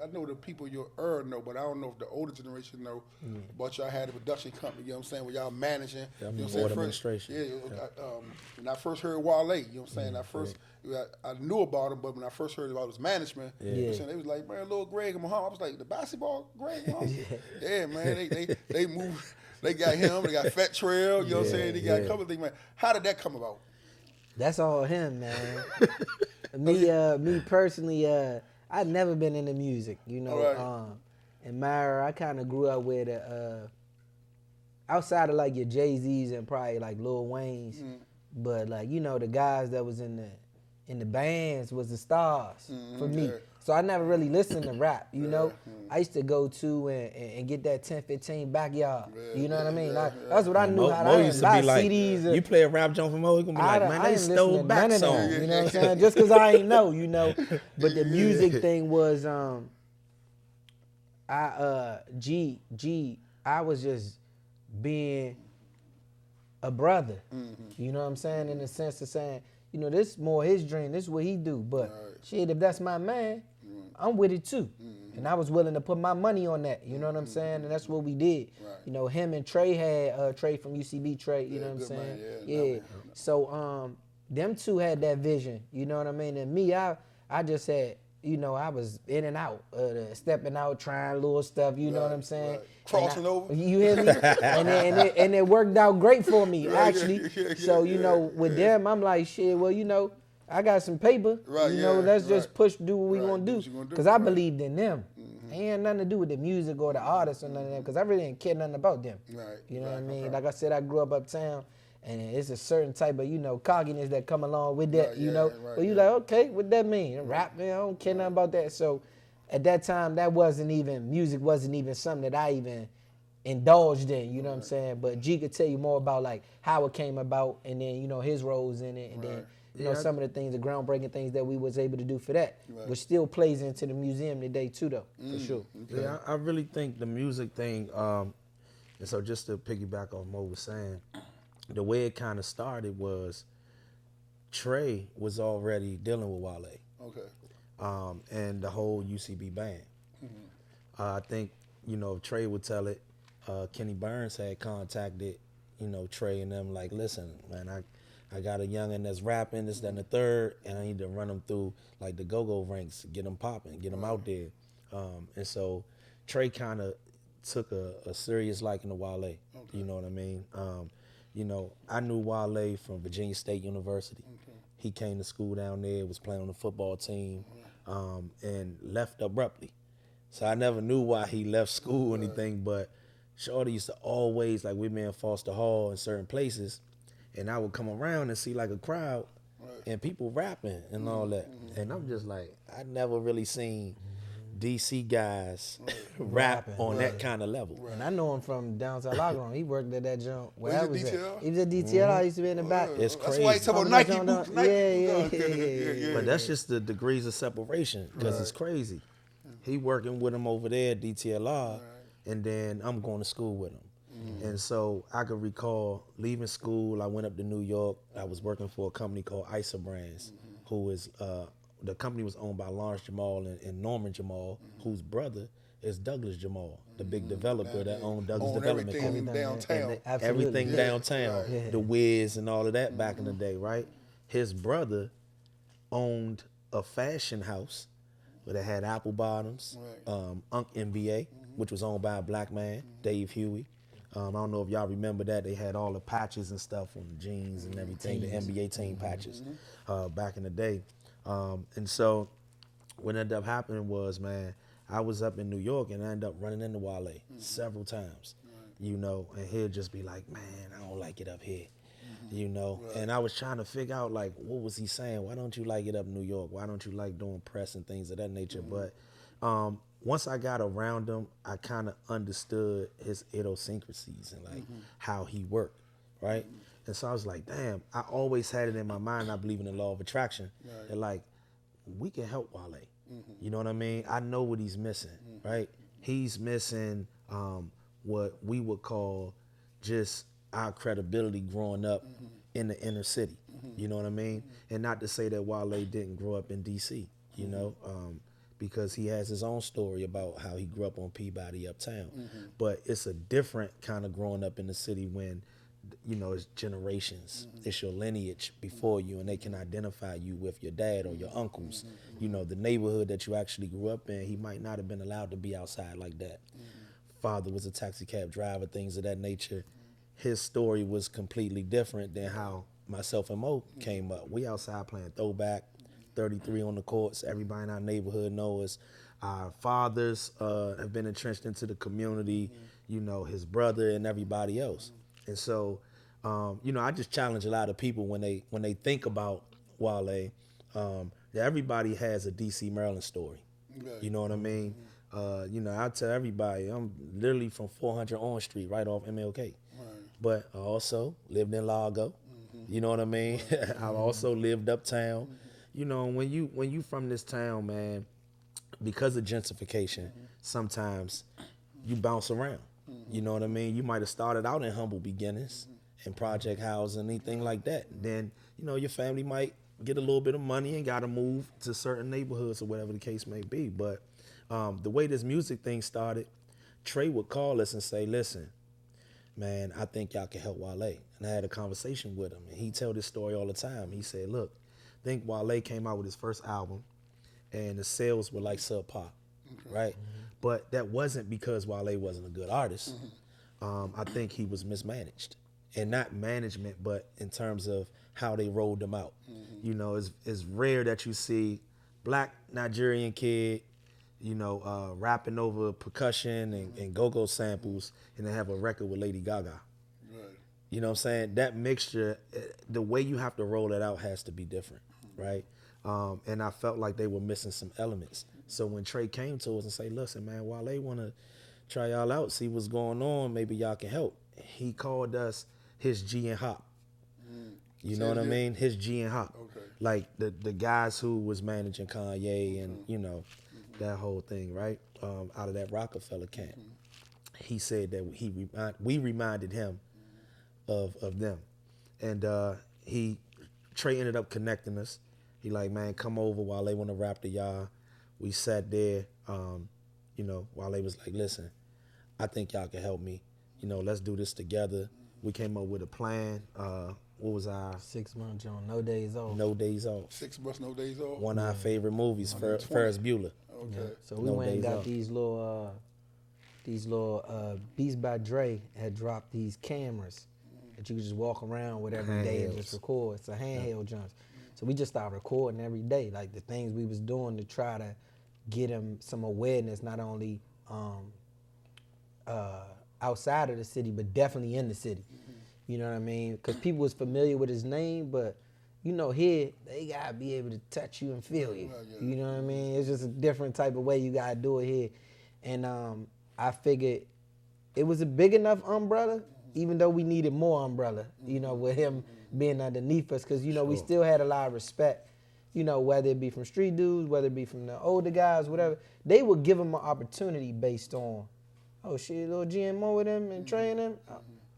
I know the people your know, but I don't know if the older generation know. But y'all had a production company, you know what I'm saying, where y'all managing. Yeah, you know what I'm board saying? administration. When I first heard Wale, you know what I'm saying, I knew about him, but when I first heard about his management, you know what I'm saying, they was like, man, little Greg and Muhammad. I was like, the basketball Greg and Muhammad? Yeah, man, they moved. They got him. They got Fat Trel. You know what I'm saying? They got a couple of things, man. How did that come about? That's all him, man. Me personally, I've never been into music, you know. Right. And Myra, I kind of grew up with outside of like your Jay-Z's and probably like Lil Wayne's, but like, you know, the guys that was in the bands was the stars for me. Yeah. So I never really listened to rap, you know. I used to go to and get that 10-15 backyard. You know what I mean? That's what I knew how Mo to used to be like, CDs. you play a rap joint from Mo, he gonna be like, man, they stole back song. You know what I'm saying? Just because I ain't know, you know. But the music thing was, I was just being a brother. You know what I'm saying? In the sense of saying, you know, this is more his dream. This is what he do. But shit, if that's my man, I'm with it too. And I was willing to put my money on that. You know what I'm saying? And that's what we did. Right. You know, him and Trey had Trey from UCB. Trey. You know what I'm saying? Yeah. So them two had that vision. You know what I mean? And me, I just had. You know, I was in and out, stepping out, trying little stuff. You know what I'm saying? Crossing over. You hear me? and it worked out great for me, actually. So you know, with them, I'm like, shit. Well, you know, I got some paper. Right, you know, let's just push, do what we gonna do. Because I believed in them. It ain't nothing to do with the music or the artists or none of them. Because I really didn't care nothing about them. Right. You know what I mean? Like I said, I grew up uptown. And it's a certain type of, you know, cockiness that come along with that, you know. But you like, okay, what that mean? Rap, man, I don't care nothing about that. So at that time, music wasn't even something that I even indulged in, you know what I'm saying? But G could tell you more about like how it came about and then, you know, his roles in it. And then, you know, some of the things, the groundbreaking things that we was able to do for that, which still plays into the museum today too, though, for sure. Okay. Yeah, I really think the music thing, and so just to piggyback on what Mo was saying, the way it kind of started was Trey was already dealing with Wale. Okay. And the whole UCB band. I think, you know, Trey would tell it, Kenny Burns had contacted, you know, Trey and them like, listen, man, I got a youngin' that's rapping, this, that, and the third, and I need to run them through like the go-go ranks, get them popping, get them out there. And so Trey kind of took a serious liking to Wale. Okay. You know what I mean? You know, I knew Wale from Virginia State University. Okay. He came to school down there, was playing on the football team, and left abruptly. So I never knew why he left school or anything, but Shorty used to always, like, we'd be in Foster Hall in certain places, and I would come around and see like a crowd and people rapping and all that. And I'm just like, I never really seen DC guys rap on that kind of level. And I know him from downtown Logroon. He worked at that joint where I was at. DTLR? He was at DTLR. I used to be in the back. It's crazy. That's why he talk about Nike boots. Yeah. But that's just the degrees of separation because it's crazy. He working with him over there at DTLR, and then I'm going to school with him. And so I could recall leaving school, I went up to New York. I was working for a company called Isa Brands, who is the company was owned by Lawrence Jamal and Norman Jamal, whose brother is Douglas Jamal, the big developer that owned Douglas Development Company. Everything downtown, the Wiz and all of that back in the day, right? His brother owned a fashion house where they had apple bottoms, Unk NBA, which was owned by a black man, Dave Huey. I don't know if y'all remember that. They had all the patches and stuff on the jeans and everything, the NBA team patches back in the day. And so what ended up happening was, man, I was up in New York and I ended up running into Wale several times, you know, and he'll just be like, man, I don't like it up here, you know. And I was trying to figure out, like, what was he saying? Why don't you like it up in New York? Why don't you like doing press and things of that nature? But once I got around him, I kind of understood his idiosyncrasies and like how he worked, right? And so I was like, damn, I always had it in my mind, I believe in the law of attraction, that like, we can help Wale. You know what I mean? I know what he's missing, right? He's missing what we would call just our credibility growing up in the inner city. You know what I mean? And not to say that Wale didn't grow up in DC, you know? because he has his own story about how he grew up on Peabody uptown. But it's a different kind of growing up in the city when, you know, it's generations. It's your lineage before you, and they can identify you with your dad or your uncles. You know, the neighborhood that you actually grew up in, he might not have been allowed to be outside like that. Father was a taxi cab driver, things of that nature. His story was completely different than how myself and Mo came up. We outside playing throwback, 33 on the courts. Everybody in our neighborhood knows us. Our fathers have been entrenched into the community, you know, his brother and everybody else. And so, you know, I just challenge a lot of people when they think about Wale, that everybody has a DC, Maryland story. You know what I mean? You know, I tell everybody, I'm literally from 400 Orange Street, right off MLK. But I also lived in Largo. You know what I mean? I also lived uptown. You know, when you from this town, man, because of gentrification, sometimes you bounce around. You know what I mean? You might have started out in humble beginnings, in project housing, anything like that. Then, you know, your family might get a little bit of money and got to move to certain neighborhoods or whatever the case may be. But the way this music thing started, Trey would call us and say, listen, man, I think y'all can help Wale. And I had a conversation with him, and he tell this story all the time. He said, look, I think Wale came out with his first album, and the sales were like subpar, right? But that wasn't because Wale wasn't a good artist. I think he was mismanaged. And not management, but in terms of how they rolled them out. You know, it's rare that you see black Nigerian kid, you know, rapping over percussion and go-go samples, and then have a record with Lady Gaga. You know what I'm saying? That mixture, the way you have to roll it out has to be different, right? And I felt like they were missing some elements. So when Trey came to us and say, listen, man, Wale want to try y'all out, see what's going on, maybe y'all can help. He called us his G and Hop. You know what I mean? His G and Hop. Like the guys who was managing Kanye and, you know, that whole thing, right? Out of that Rockefeller camp. He said that we reminded him of them. And Trey ended up connecting us. He like, man, come over while they want to rap to y'all. We sat there, you know, while they was like, listen, I think y'all can help me. You know, let's do this together. We came up with a plan. What was our 6 months on No Days Off? No Days Off. 6 months, No Days Off. One of our favorite movies, Ferris Bueller. Okay. Yeah. So we went and got these little Beats by Dre had dropped these cameras that you could just walk around with every day and just record. It's a handheld jumps. So we just started recording every day, like the things we was doing to try to get them some awareness, not only outside of the city, but definitely in the city. You know what I mean? Because people was familiar with his name, but you know, here they gotta be able to touch you and feel you. You know what I mean? It's just a different type of way you gotta do it here. And I figured it was a big enough umbrella, even though we needed more umbrella, you know, with him being underneath us, because, you know, we still had a lot of respect, you know, whether it be from street dudes, whether it be from the older guys, whatever. They would give him an opportunity based on, oh shit, little GMO with him and train him.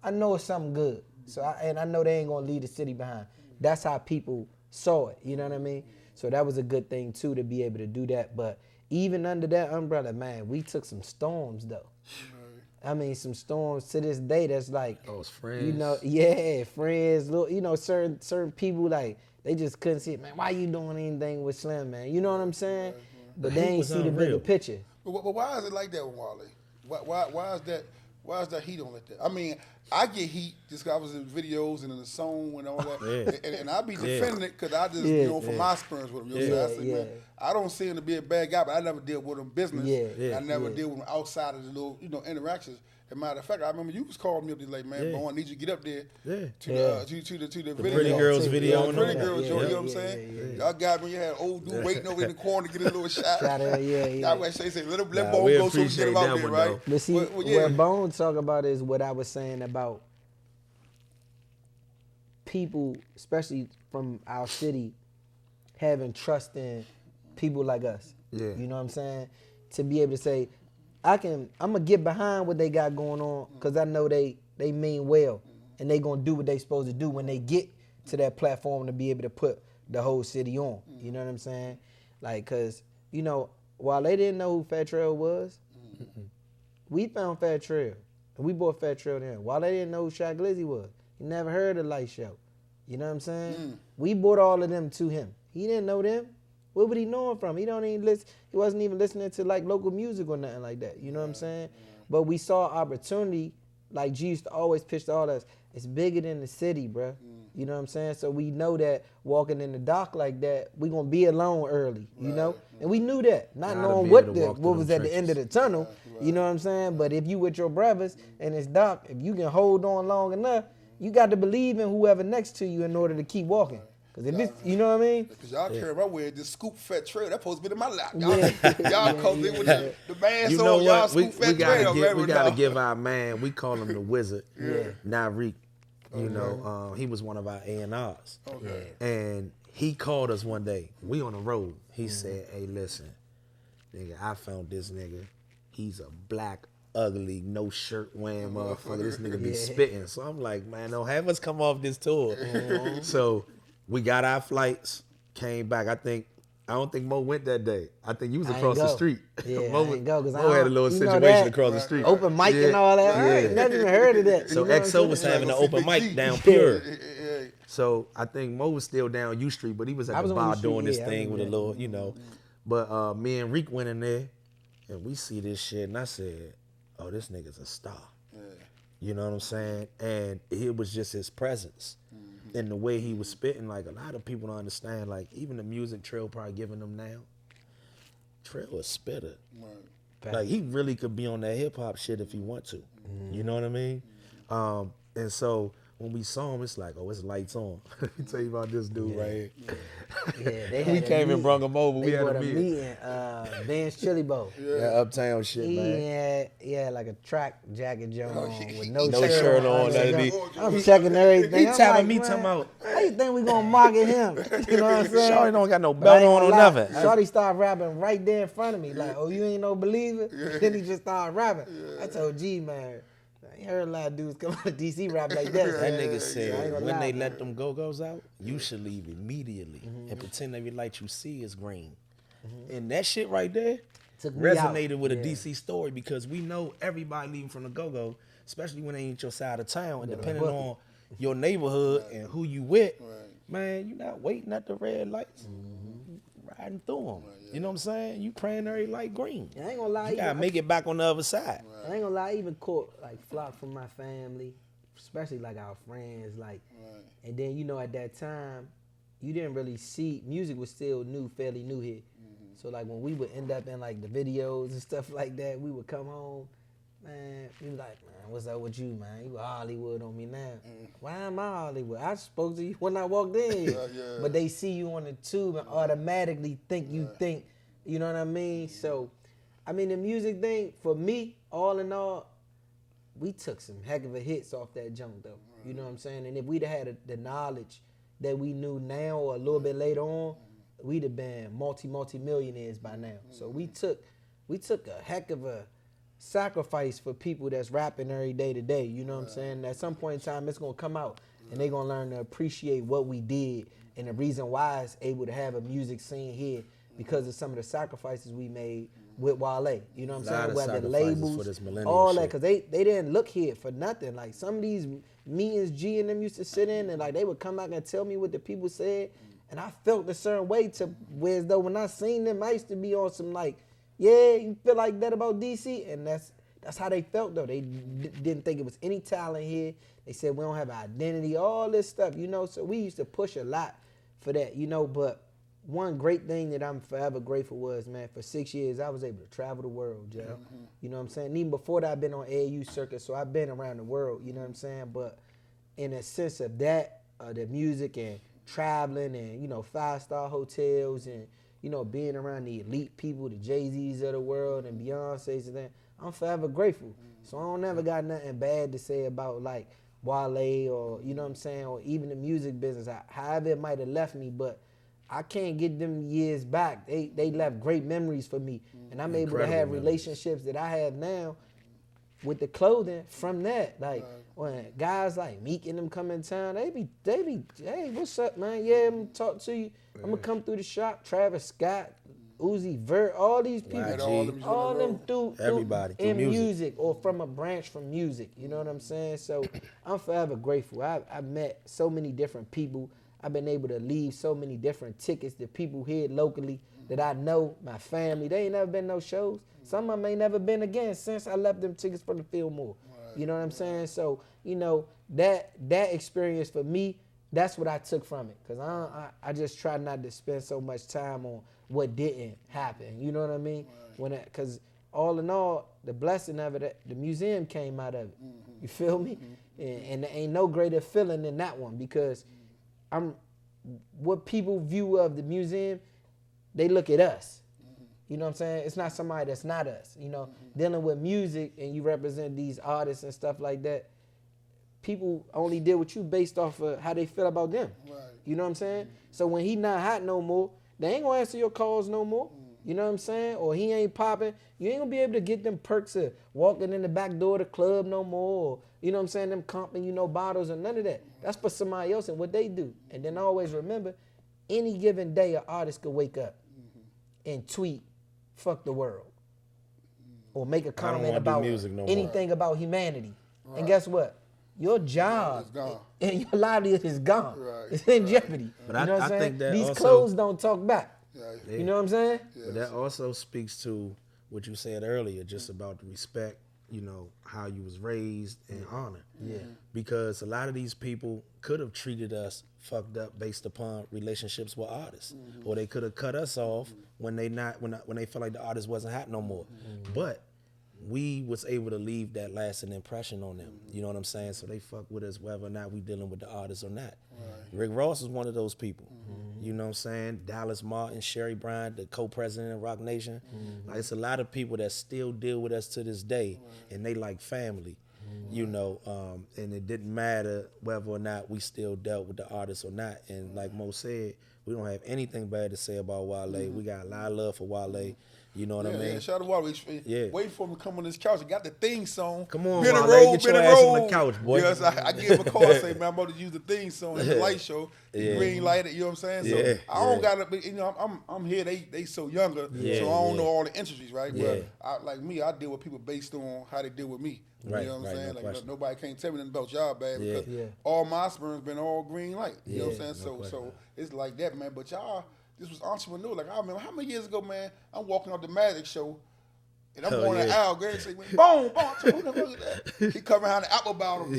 I know it's something good. So I know they ain't gonna leave the city behind. That's how people saw it, you know what I mean? So that was a good thing too, to be able to do that. But even under that umbrella, man, we took some storms though. I mean, some storms to this day that's like, those friends. you know, yeah, friends, little, you know, certain people, like, they just couldn't see it. Man, why you doing anything with Slim, man? You know what I'm saying? But they ain't see the bigger picture. But why is it like that with Wale? Why is that heat on like that? I mean, I get heat just because I was in videos and in the song and all that. And I be defending it because I just, you know, from my experience with him. You know what I'm saying? Man, I don't see him to be a bad guy, but I never deal with him business. I never deal with him outside of the little, you know, interactions. As a matter of fact, I remember you was calling me up there like, man, boy, I need you to get up there to the video. Pretty Girls video. Yeah, Pretty Girls, you know what I'm saying? Y'all got me, you had an old dude waiting over in the corner to get a little shot. I would say, let Bone go so we get him out there, right? But see, what Bone talk about is what I was saying about people, especially from our city, having trust in people like us. You know what I'm saying? To be able to say, I'm gonna get behind what they got going on because I know they mean well and they gonna do what they supposed to do when they get to that platform to be able to put the whole city on. You know what I'm saying? Like, cause, you know, Wale didn't know who Fat Trel was. We found Fat Trel. And we bought Fat Trel then. Wale didn't know who Shaq Glizzy was. He never heard of Light Show. You know what I'm saying? We bought all of them to him. He didn't know them. Where would he know them from? He don't even listen. He wasn't even listening to like local music or nothing like that. You know what I'm saying? But we saw opportunity. Like G used to always pitch to all us. It's bigger than the city, bruh. You know what I'm saying? So we know that walking in the dock like that, we gonna be alone early. You know, and we knew that, not knowing what was at the end of the tunnel. You know what I'm saying? But if you with your brothers and it's dark, if you can hold on long enough, you got to believe in whoever next to you in order to keep walking. Cause if it's, you know what I mean? Because y'all carry my way, this scoop Fat Trel, that's supposed to be in my lap. Y'all come in with the man, you know what? y'all scoop Fat Trel. We gotta give our man, we call him the Wizard, Narik. You know, he was one of our A&Rs. Okay. And he called us one day. We on the road. He said, hey, listen, nigga, I found this nigga. He's a black, ugly, no shirt wearing motherfucker. This nigga be spitting. So I'm like, man, don't have us come off this tour. So we got our flights, came back. I don't think Mo went that day. I think you was across the street. Yeah, Mo, I ain't go, 'cause Mo had a little situation across the street. Open mic and all that. I ain't never even heard of that. So XO was having an open mic down Pure. So I think Mo was still down U Street, but he was at the bar doing this thing with a little, you know. But me and Reek went in there, and we see this shit, and I said, oh, this nigga's a star. You know what I'm saying? And it was just his presence. And the way he was spitting, like a lot of people don't understand, like even the music Trel probably giving them now, Trel a spitter. Like he really could be on that hip hop shit if he want to. You know what I mean? And so when we saw him, it's like, oh, it's lights on. Let me tell you about this dude right here. We came and brought him over. We had a meeting. Ben's Chili Bowl. Uptown shit, man. He had like a track jacket on with no shirt on. I'm checking everything. He telling me, talking about, how you think we gonna market him? You know what I'm saying? Shorty don't got no belt on or nothing. Shorty started rapping right there in front of me, like, oh, you ain't no believer? Then he just started rapping. I told G, man, I heard a lot of dudes come out of DC rap like that. That nigga said, when they let them go-go's out, you should leave immediately and pretend every light you see is green. And that shit right there resonated with a DC story because we know everybody leaving from the go-go, especially when they ain't your side of town, and depending on your neighborhood and who you with, man, you not waiting at the red lights. Riding through them. You know what I'm saying? You praying every light green. I ain't gonna lie. You gotta make it back on the other side. I ain't gonna lie, I even caught like flock from my family, especially like our friends, like, and then you know at that time, you didn't really see, music was still new, fairly new here. So like when we would end up in like the videos and stuff like that, we would come home, man, we was like, man, what's up with you, man? You Hollywood on me now. Why am I Hollywood? I spoke to you when I walked in. But they see you on the tube and automatically think you think, you know what I mean? So, I mean, the music thing, for me, all in all, we took some heck of a hits off that junk, though. You know what I'm saying? And if we'd have had the knowledge that we knew now or a little bit later on, we'd have been multi-millionaires by now. So we took a heck of a sacrifice for people that's rapping every day to day. You know what I'm saying? At some point in time, it's going to come out, and they're going to learn to appreciate what we did and the reason why it's able to have a music scene here because of some of the sacrifices we made with Wale. You know what I'm saying? Whether labels, all that, because they didn't look here for nothing. Like some of these meetings G and them used to sit in, and like they would come back and tell me what the people said, and I felt a certain way to where as though when I seen them, I used to be on some like, yeah, you feel like that about DC? And that's how they felt, though. They didn't think it was any talent here. They said we don't have an identity, all this stuff, you know? So we used to push a lot for that, you know? But one great thing that I'm forever grateful was, man, for 6 years, I was able to travel the world, Joe. You know what I'm saying? And even before that, I've been on AAU circuit, so I've been around the world, you know what I'm saying? But in a sense of that, the music and traveling and, you know, 5-star hotels and, you know, being around the elite people, the Jay-Z's of the world and Beyonce's and that, I'm forever grateful. So I don't never got nothing bad to say about like Wale or, you know what I'm saying, or even the music business, however it might have left me, but I can't get them years back. They left great memories for me. And I'm able to have relationships that I have now with the clothing from that. Like when guys like Meek and them come in town, they be, hey, what's up, man? Yeah, I'm gonna talk to you. I'm gonna come through the shop. Travis Scott, Uzi Vert, all these people, all them through everybody in music or from a branch from music. You know what I'm saying? So I'm forever grateful. I've met so many different people. I've been able to leave so many different tickets to people here locally that I know, my family. They ain't never been no shows. Some of them ain't never been again since I left them tickets for the Fillmore. You know what I'm saying? So, you know, that experience for me, that's what I took from it. Because I just try not to spend so much time on what didn't happen. You know what I mean? Because all in all, the blessing of it, the museum came out of it. You feel me? And there ain't no greater feeling than that one, because what people view of the museum, they look at us. You know what I'm saying? It's not somebody that's not us. You know, dealing with music and you represent these artists and stuff like that, people only deal with you based off of how they feel about them. Right. You know what I'm saying? So when he not hot no more, they ain't gonna answer your calls no more. You know what I'm saying? Or he ain't popping, you ain't gonna be able to get them perks of walking in the back door of the club no more. Or, you know what I'm saying? Them comping, you know, bottles and none of that. That's for somebody else and what they do. And then always remember, any given day an artist could wake up and tweet, "Fuck the world," or make a comment about anything about humanity. Right. And guess what? Your job and your livelihood is gone. Right. It's in jeopardy. But you know what I'm saying? Think that these clothes don't talk back. Yeah. You know what I'm saying? Yes. But that also speaks to what you said earlier, just about the respect, you know, how you was raised and honor. Yeah. Because a lot of these people could have treated us fucked up based upon relationships with artists, or they could have cut us off when they felt like the artist wasn't hot no more. But we was able to leave that lasting impression on them. You know what I'm saying? So they fuck with us whether or not we dealing with the artist or not. Right. Rick Ross is one of those people. You know what I'm saying? Dallas Martin, Sherry Bryant, the co-president of Rock Nation. Like, it's a lot of people that still deal with us to this day, and they like family. You know, and it didn't matter whether or not we still dealt with the artist or not. And like Mo said, we don't have anything bad to say about Wale. We got a lot of love for Wale. You know what I mean? Yeah, shout out to Wale. Waiting for him to come on this couch. He got the theme song. Come on, Wale, get your ass on the couch, boy. Yes, I gave him a call and say, man, I'm about to use the theme song in the light show. Green lighted, you know what I'm saying? So I don't got to, you know, I'm here. They so younger, so I don't know all the industries, right? But I deal with people based on how they deal with me. Right, you know what I'm saying? No like nobody can't tell me nothing about y'all, bad, because all my experience been all green light. You know what I'm saying? So it's like that, man. But y'all, this was entrepreneur. Like, I remember how many years ago, man, I'm walking off the Magic Show, and I'm going to Al Greg and say, boom, boom. Who the fuck is that? He come behind the apple bottom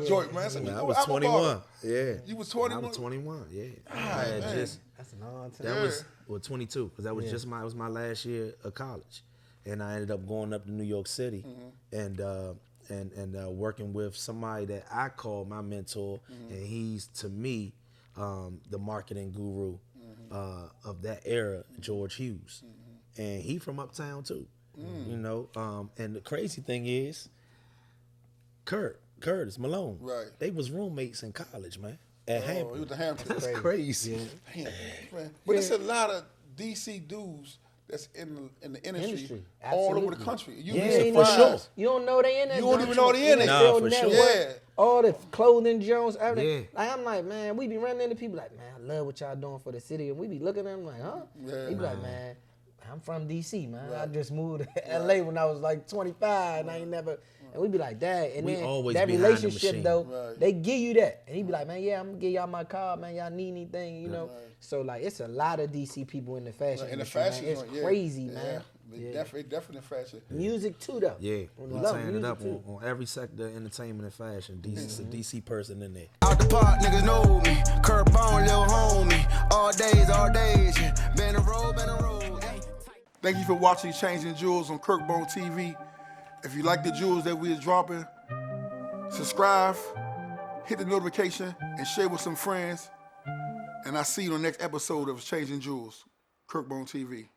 joint, man. So I was 21. Yeah. You was 21? I was 21, yeah. Right, that's a long time. That was, 22, because that was it was my last year of college. And I ended up going up to New York City and working with somebody that I call my mentor, and he's, to me, the marketing guru of that era, George Hughes. And he from uptown too, you know. And the crazy thing is, Curtis Malone, they was roommates in college, man, at Hampton. He was the Hampton. That's crazy. Damn, man. But there's a lot of DC dudes that's in the industry all over the country. For sure. You don't know they in there. You don't even know they in there. Nah, for sure. Yeah. All the clothing Jones, everything. Like, I'm like, man, we be running into people like, man, I love what y'all doing for the city. And we be looking at them like, huh? Yeah. He be like, man, I'm from DC, man. I just moved to LA when I was like 25, and I ain't never. And we be like that. And then that relationship though, they give you that. And he be like, man, yeah, I'm gonna give y'all my card, man. Y'all need anything, you know? So like, it's a lot of DC people in the fashion industry. It's crazy, man. Definitely fashion. Music too, though. Yeah, we tearing it up on every sector of entertainment and fashion. It's a DC person in there. Out the park, niggas know me. Curtbone, little homie. All days, yeah. Been a road. Thank you for watching Exchanging Jewels on Curtbone TV. If you like the jewels that we are dropping, subscribe, hit the notification, and share with some friends. And I'll see you on the next episode of Exchanging Jewels, Curtbone TV.